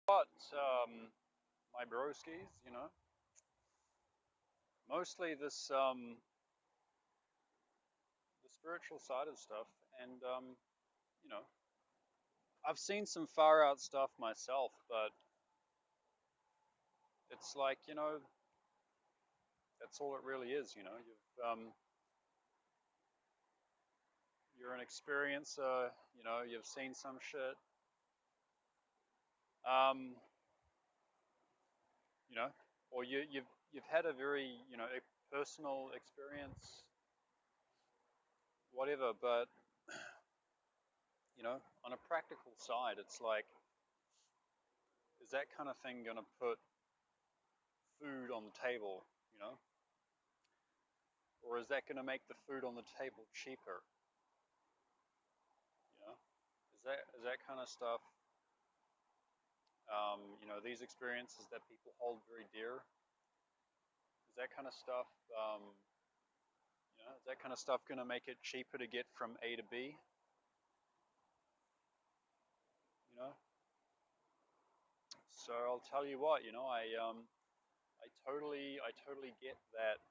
But my broskies, mostly this the spiritual side of stuff, and you know, I've seen some far out stuff myself, but it's like that's all it really is. You're an experiencer. You've seen some shit. Um, you know, or you've had a very a personal experience, whatever. But on a practical side, it's like, is that kind of thing going to put food on the table? Or is that going to make the food on the table cheaper? You know, is that kind of stuff? These experiences that people hold very dear. Is that kind of stuff? Is that kind of stuff going to make it cheaper to get from A to B? You know. So I'll tell you what. I totally get that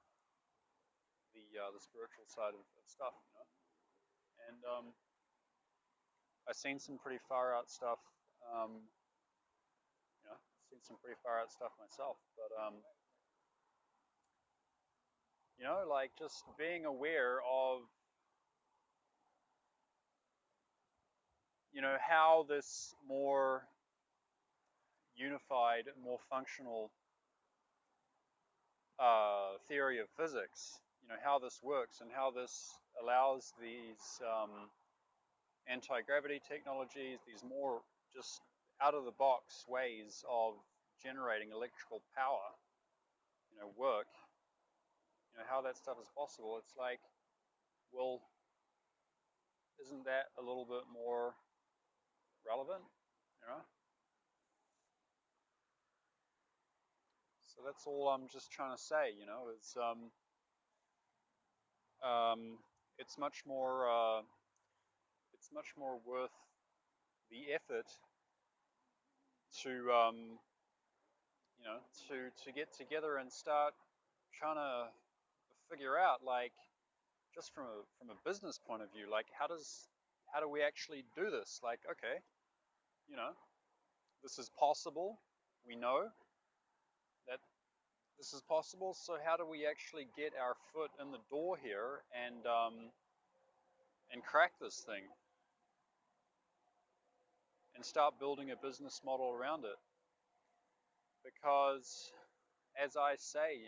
the spiritual side of stuff. And I've seen some pretty far out stuff. Um, I've seen some pretty far out stuff myself. But like just being aware of how this more unified, more functional theory of physics, how this works and how this allows these anti-gravity technologies, these more just out of the box ways of generating electrical power, work, how that stuff is possible. It's like, well, isn't that a little bit more relevant, you know? So that's all I'm just trying to say, is um, it's much more worth the effort to to get together and start trying to figure out, like, just from a business point of view, like how do we actually do this? Like, okay, you know this is possible. We know that this is possible. So how do we actually get our foot in the door here and crack this thing and start building a business model around it? Because, as I say,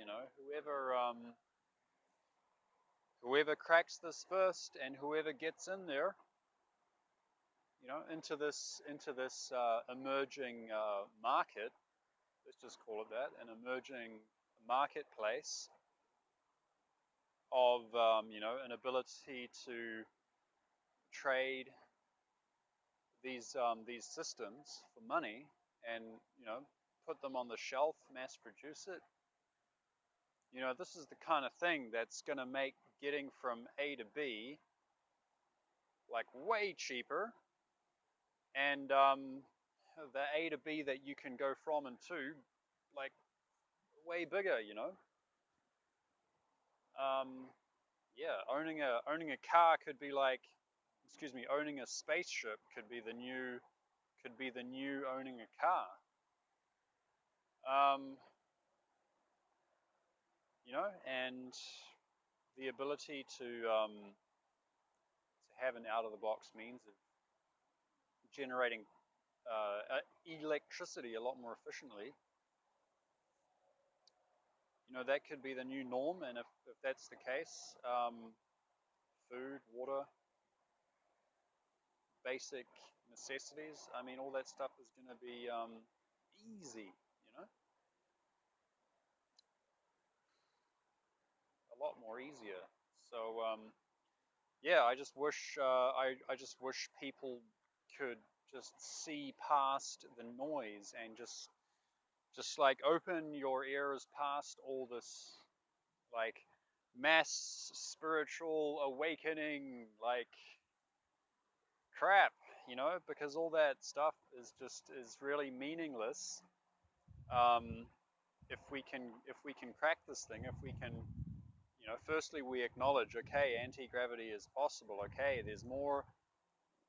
whoever cracks this first and whoever gets in there, into this emerging market, let's just call it that, an emerging marketplace of an ability to trade these systems for money and put them on the shelf, mass produce it. This is the kind of thing that's going to make getting from A to B like way cheaper, and the A to B that you can go from and to, like, way bigger. Yeah, owning a car could be like, excuse me, owning a spaceship could be the new owning a car. Um, and the ability to have an out of the box means of generating electricity a lot more efficiently. That could be the new norm, and if that's the case, food, water, basic necessities, I mean, all that stuff is going to be easy, a lot more easier. So yeah, I just wish people could just see past the noise and just like open your ears past all this, like, mass spiritual awakening, like, crap, you know, because all that stuff is really meaningless. If we can crack this thing, if we can, you know, firstly we acknowledge, okay, anti-gravity is possible. Okay, there's more,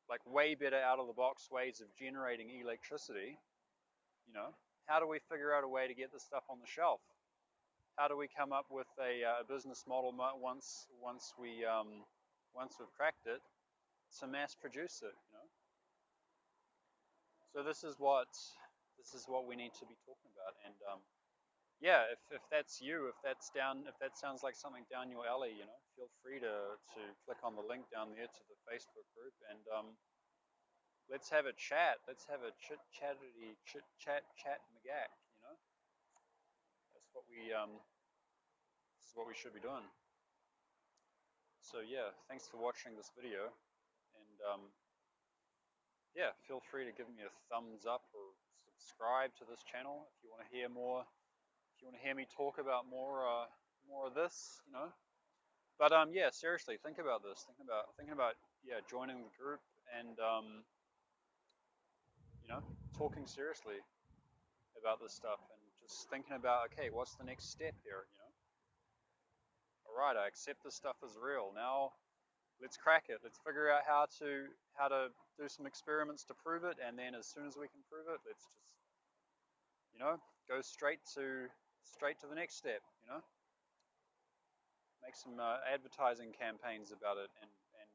like, way better out of the box ways of generating electricity. You know, how do we figure out a way to get this stuff on the shelf? How do we come up with a business model once we've cracked it to mass produce it? You know, so this is what we need to be talking about. And yeah, if that's you, if that sounds like something down your alley, you know, feel free to click on the link down there to the Facebook group, and let's have a chat. Let's have a chat McGack. You know, that's what we this is what we should be doing. So yeah, thanks for watching this video, and yeah, feel free to give me a thumbs up or subscribe to this channel if you want to hear more. If you want to hear me talk about more of this, you know. But yeah, seriously, think about this. Thinking about yeah, joining the group and you know, talking seriously about this stuff and just thinking about, okay, what's the next step here? You know, all right, I accept this stuff is real. Now let's crack it. Let's figure out how to do some experiments to prove it, and then as soon as we can prove it, let's just, you know, go straight to the next step. You know, make some advertising campaigns about it, and